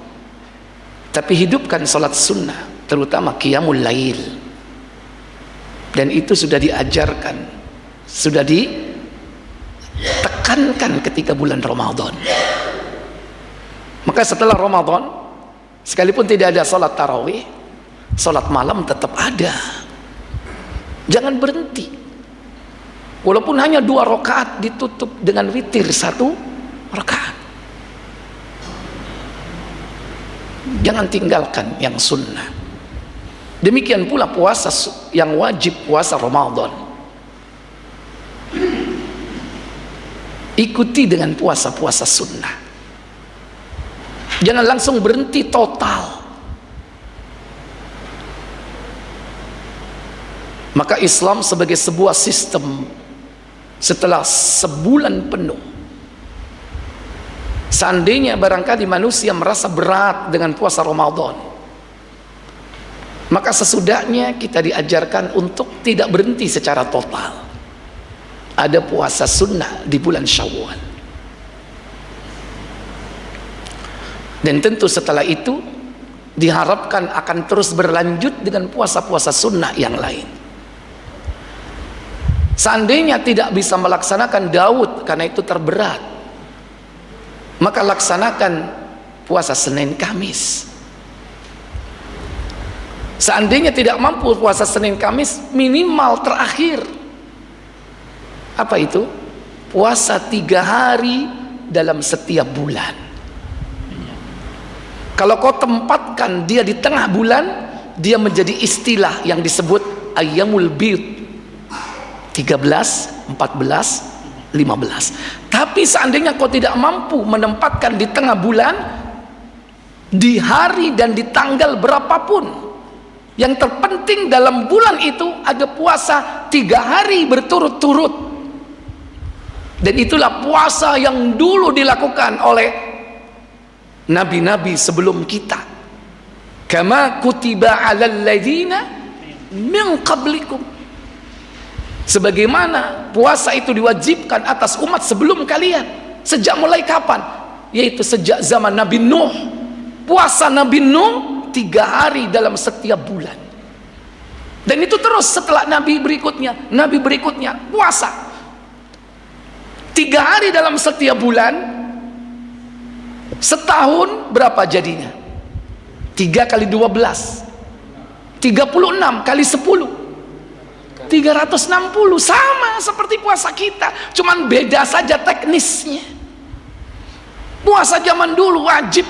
tapi hidupkan sholat sunnah, terutama qiyamul lail. Dan itu sudah diajarkan, sudah ditekankan ketika bulan Ramadan. Maka setelah Ramadan, sekalipun tidak ada sholat tarawih, sholat malam tetap ada. Jangan berhenti, walaupun hanya 2 rakaat ditutup dengan witir 1 rakaat. Jangan tinggalkan yang sunnah. Demikian pula puasa yang wajib, puasa Ramadan. Ikuti dengan puasa-puasa sunnah. Jangan langsung berhenti total. Maka Islam sebagai sebuah sistem, setelah sebulan penuh, seandainya barangkali manusia merasa berat dengan puasa Ramadan, maka sesudahnya kita diajarkan untuk tidak berhenti secara total. Ada puasa sunnah di bulan Syawal. Dan tentu setelah itu diharapkan akan terus berlanjut dengan puasa-puasa sunnah yang lain. Seandainya tidak bisa melaksanakan Daud karena itu terberat, maka laksanakan puasa Senin Kamis. Seandainya tidak mampu puasa Senin Kamis, minimal terakhir apa itu? Puasa 3 hari dalam setiap bulan. Kalau kau tempatkan dia di tengah bulan, dia menjadi istilah yang disebut ayyamul bid, 13, 14, 15. Tapi seandainya kau tidak mampu menempatkan di tengah bulan, di hari dan di tanggal berapapun, yang terpenting dalam bulan itu ada puasa 3 hari berturut-turut. Dan itulah puasa yang dulu dilakukan oleh nabi-nabi sebelum kita. Kama kutiba 'alal ladzina min qablikum. Sebagaimana puasa itu diwajibkan atas umat sebelum kalian. Sejak mulai kapan? Yaitu sejak zaman Nabi Nuh. Puasa Nabi Nuh 3 hari dalam setiap bulan. Dan itu terus setelah nabi berikutnya puasa 3 hari dalam setiap bulan. Setahun berapa jadinya? 3 kali 12, 36 kali 10, 360. Sama seperti puasa kita, cuman beda saja teknisnya. Puasa zaman dulu wajib.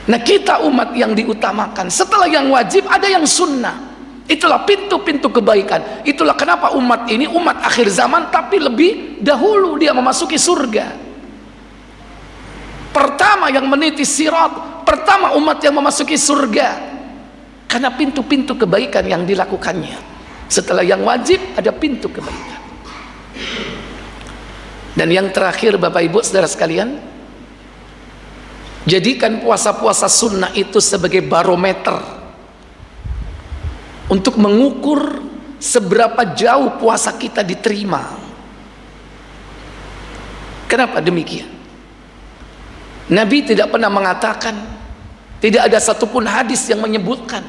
Nah, kita umat yang diutamakan. Setelah yang wajib ada yang sunnah. Itulah pintu-pintu kebaikan. Itulah kenapa umat ini umat akhir zaman, tapi lebih dahulu dia memasuki surga. Pertama yang meniti sirat, pertama umat yang memasuki surga, karena pintu-pintu kebaikan yang dilakukannya. Setelah yang wajib ada pintu kebaikan. Dan yang terakhir, Bapak Ibu Saudara sekalian, jadikan puasa-puasa sunnah itu sebagai barometer untuk mengukur seberapa jauh puasa kita diterima. Kenapa demikian? Nabi tidak pernah mengatakan, tidak ada satupun hadis yang menyebutkan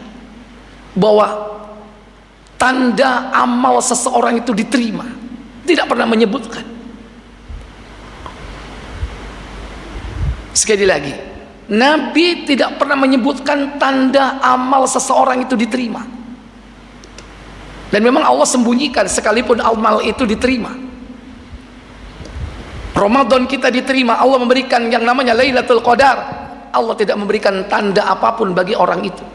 bahwa tanda amal seseorang itu diterima. Tidak pernah menyebutkan. Sekali lagi, Nabi tidak pernah menyebutkan tanda amal seseorang itu diterima. Dan memang Allah sembunyikan sekalipun amal itu diterima. Ramadan kita diterima, Allah memberikan yang namanya Lailatul Qadar. Allah tidak memberikan tanda apapun bagi orang itu.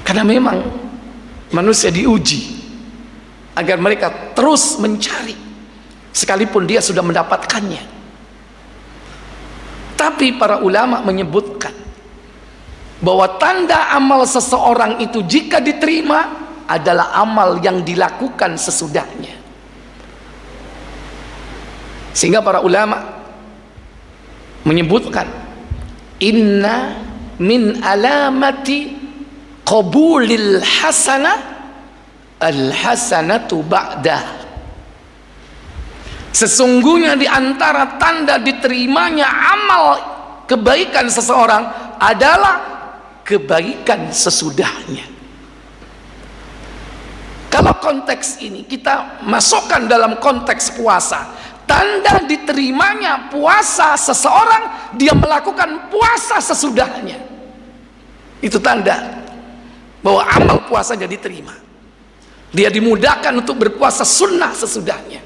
Karena memang manusia diuji agar mereka terus mencari sekalipun dia sudah mendapatkannya. Tapi para ulama menyebutkan bahwa tanda amal seseorang itu jika diterima adalah amal yang dilakukan sesudahnya. Sehingga para ulama menyebutkan, inna min alamati qabulil hasanah al hasanatu ba'dah. Sesungguhnya di antara tanda diterimanya amal kebaikan seseorang adalah kebaikan sesudahnya. Kalau konteks ini kita masukkan dalam konteks puasa, tanda diterimanya puasa seseorang, dia melakukan puasa sesudahnya. Itu tanda bahwa amal puasanya diterima. Dia dimudahkan untuk berpuasa sunnah sesudahnya.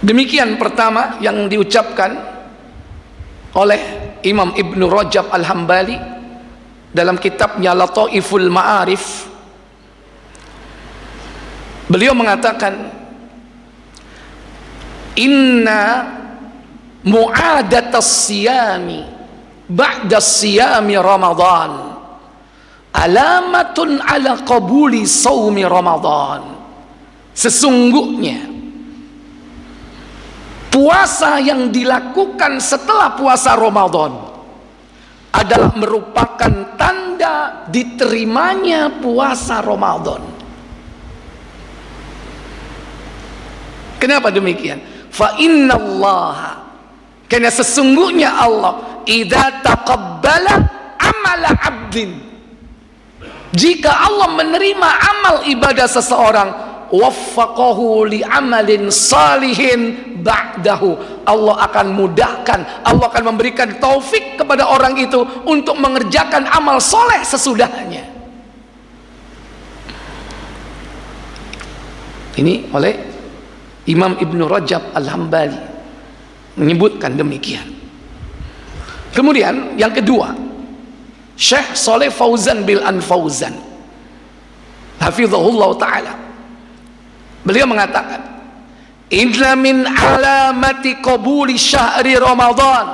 Demikian pertama yang diucapkan oleh Imam Ibnu Rajab Al-Hambali dalam kitabnya Lataiful Ma'arif. Beliau mengatakan, inna mu'adatas siyami ba'da siyami Ramadan alamatun ala qabuli sawmi Ramadan. Sesungguhnya puasa yang dilakukan setelah puasa Ramadan adalah merupakan tanda diterimanya puasa Ramadan. Kenapa demikian? Fa innallaha, karena sesungguhnya Allah idza taqabbala amala abdin, jika Allah menerima amal ibadah seseorang, waffaqahu li amalin salihin ba'dahu, Allah akan mudahkan, Allah akan memberikan taufik kepada orang itu untuk mengerjakan amal soleh sesudahnya. Ini oleh Imam Ibnu Rajab Al-Hambali menyebutkan demikian. Kemudian yang kedua, Syekh Saleh Fauzan bil Fauzan hafizahullah ta'ala, beliau mengatakan, inna min alamati qabuli syahri Ramadan,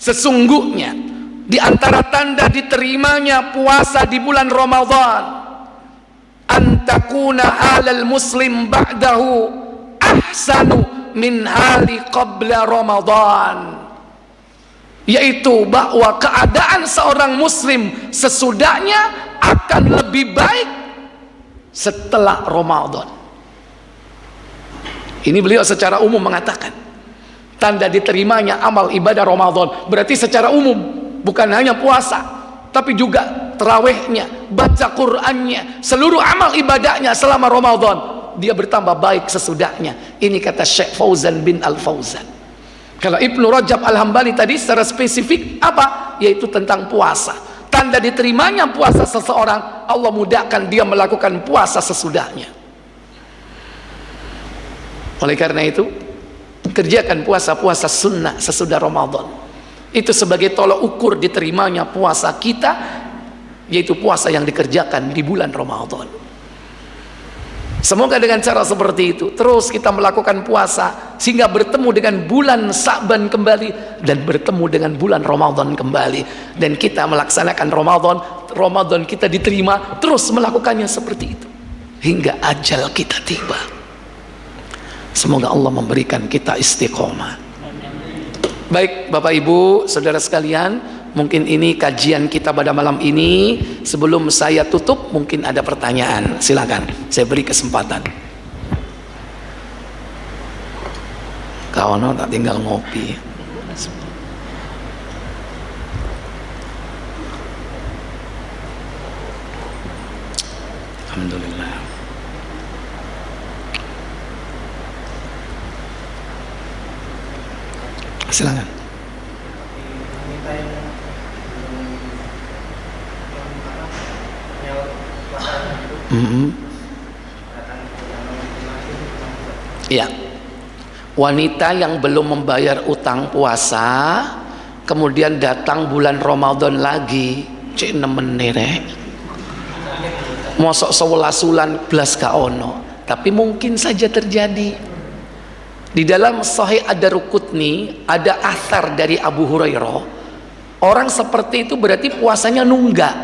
sesungguhnya di antara tanda diterimanya puasa di bulan Ramadan, antakuna halal muslim ba'dahu ahsanu min hali qabla Ramadan, yaitu bahwa keadaan seorang muslim sesudahnya akan lebih baik setelah Ramadan. Ini beliau secara umum mengatakan tanda diterimanya amal ibadah Ramadan, berarti secara umum, bukan hanya puasa, tapi juga tarawihnya, baca Qur'annya, seluruh amal ibadahnya selama Ramadan, dia bertambah baik sesudahnya. Ini kata Syekh Fauzan bin Al-Fauzan. Kalau Ibnu Rajab Al-Hambali tadi secara spesifik apa? Yaitu tentang puasa. Tanda diterimanya puasa seseorang, Allah mudahkan dia melakukan puasa sesudahnya. Oleh karena itu, kerjakan puasa-puasa sunnah sesudah Ramadan. Itu sebagai tolak ukur diterimanya puasa kita, yaitu puasa yang dikerjakan di bulan Ramadan. Semoga dengan cara seperti itu terus kita melakukan puasa sehingga bertemu dengan bulan Sa'ban kembali dan bertemu dengan bulan Ramadan kembali, dan kita melaksanakan Ramadan kita diterima, terus melakukannya seperti itu hingga ajal kita tiba. Semoga Allah memberikan kita istiqomah. Baik Bapak Ibu saudara sekalian, mungkin ini kajian kita pada malam ini. Sebelum saya tutup, mungkin ada pertanyaan, silakan saya beri kesempatan. Kawan tak tinggal ngopi. Alhamdulillah. Silakan. Ya, wanita yang belum membayar utang puasa, kemudian datang bulan Ramadan lagi, cek nemen nere, mosok sewelasulan belas ka ono, tapi mungkin saja terjadi. Di dalam Sahih Ad-Darqutni ada athar dari Abu Hurairah, orang seperti itu berarti puasanya nunggak,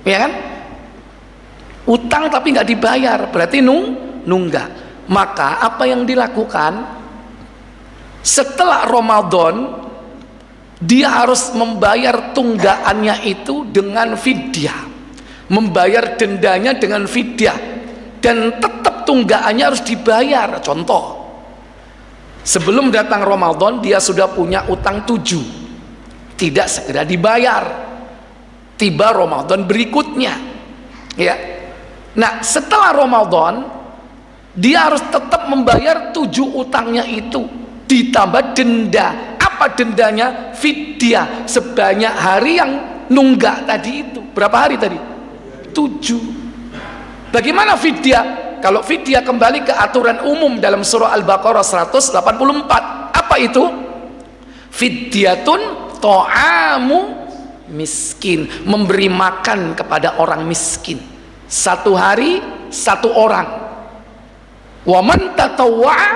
ya kan? Utang tapi nggak dibayar, berarti nunggak. Maka apa yang dilakukan setelah Ramadan, dia harus membayar tunggaannya itu dengan fidyah, membayar dendanya dengan fidyah, dan tetap tunggaannya harus dibayar. Contoh, sebelum datang Ramadan dia sudah punya utang 7, tidak segera dibayar, tiba Ramadan berikutnya, ya. Nah, setelah Ramadan dia harus tetap membayar 7 utangnya itu, ditambah denda. Apa dendanya? Fidyah, sebanyak hari yang nunggak tadi itu. Berapa hari tadi? 7. Bagaimana fidyah? Kalau fidyah kembali ke aturan umum dalam surah Al-Baqarah 184. Apa itu? Fidyatun ta'amu miskin, memberi makan kepada orang miskin. 1 hari 1 orang. Wa man tatawwa'a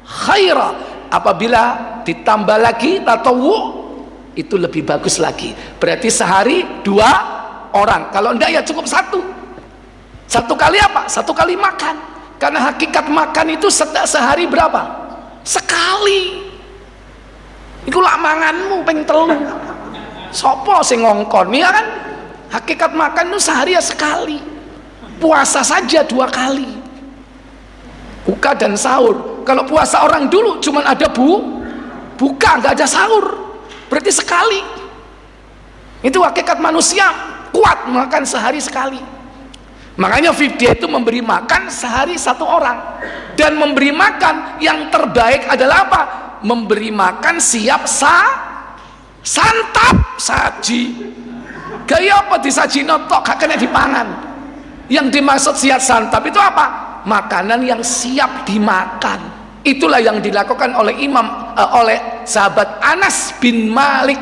khaira, apabila ditambah lagi tatawwu itu lebih bagus lagi, berarti sehari 2 orang. Kalau enggak ya cukup 1 kali. Apa? 1 kali makan, karena hakikat makan itu sehari berapa? Sekali. Iku lak manganmu ping 3. Sopo sing ngongkon ya kan? Hakikat makan itu sehari ya sekali. Puasa saja 2 kali, buka dan sahur. Kalau puasa orang dulu cuman ada buka, nggak ada sahur, berarti sekali. Itu hakikat manusia, kuat makan sehari sekali. Makanya fidyah itu memberi makan sehari 1 orang. Dan memberi makan yang terbaik adalah apa? Memberi makan siap santap, saji. Gaya apa disaji notok, gak kena dipangan. Yang dimaksud siap santap itu apa? Makanan yang siap dimakan. Itulah yang dilakukan oleh oleh sahabat Anas bin Malik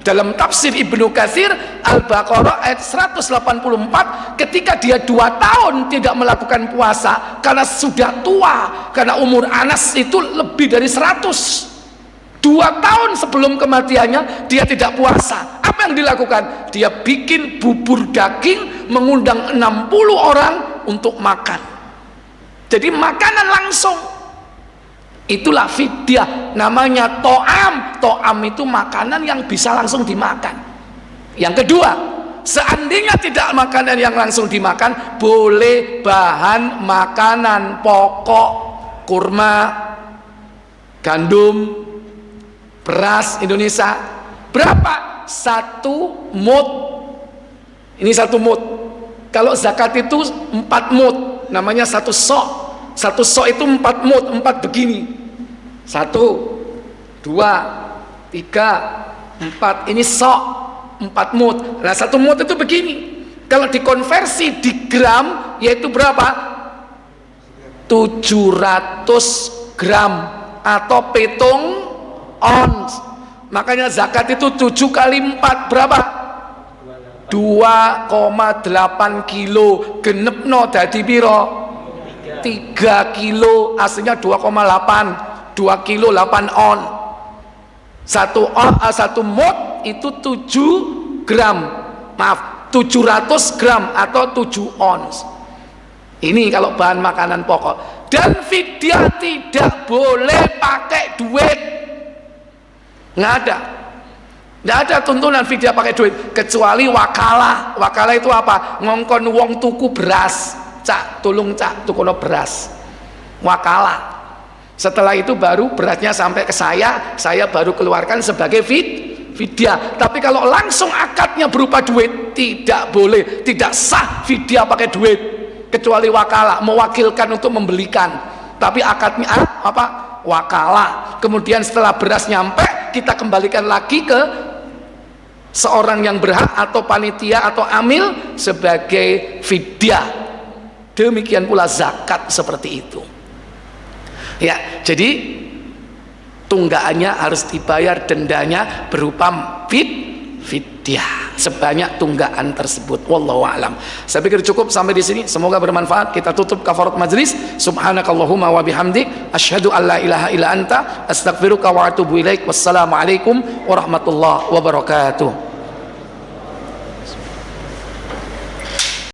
dalam tafsir Ibnu Katsir Al-Baqarah ayat 184, ketika dia 2 tahun tidak melakukan puasa karena sudah tua, karena umur Anas itu lebih dari 100. 2 tahun sebelum kematiannya dia tidak puasa. Apa yang dilakukan? Dia bikin bubur daging, mengundang 60 orang untuk makan. Jadi makanan langsung. Itulah fidyah, namanya to'am. To'am itu makanan yang bisa langsung dimakan. Yang kedua, seandainya tidak makanan yang langsung dimakan, boleh bahan makanan pokok, kurma, gandum, beras Indonesia. Berapa? 1 mud. Ini 1 mud. Kalau zakat itu 4 mud, namanya 1 sok. 1 sok itu 4 mud, 4 begini. 1, 2, 3, 4. Ini sok 4 mud. Nah, 1 mud itu begini. Kalau dikonversi di gram, yaitu berapa? 700 gram atau petung ons. Makanya zakat itu 7 kali 4 berapa? 2,8 kilo. Genepno dadi piro? 3 kilo. Aslinya 2,8. 2 kilo 8 on. 1 mud itu 7 gram. Maaf, 700 gram atau 7 ons. Ini kalau bahan makanan pokok. Dan fidyah tidak boleh pakai duit. Nggak ada tuntunan fidyah pakai duit, kecuali wakalah. Wakalah itu apa? Ngongkon wong tuku beras. Cak, tolong cak, tukono beras. Wakalah. Setelah itu baru berasnya sampai ke saya baru keluarkan sebagai fidyah. Tapi kalau langsung akadnya berupa duit, tidak boleh, tidak sah fidyah pakai duit, kecuali wakalah, mewakilkan untuk membelikan. Tapi akadnya apa? Wakalah. Kemudian setelah beras nyampe, kita kembalikan lagi ke seorang yang berhak atau panitia atau amil sebagai fidyah. Demikian pula zakat seperti itu. Ya, jadi tunggaannya harus dibayar, dendanya berupa fidyah sebanyak tunggaan tersebut. Wallahu a'lam. Saya pikir cukup sampai di sini. Semoga bermanfaat. Kita tutup kafarat majlis. Subhanakallahumma wa bihamdik, asyhadu an la ilaha illa anta, astaghfiruka wa atubu ilaik. Wassalamualaikum warahmatullahi wabarakatuh.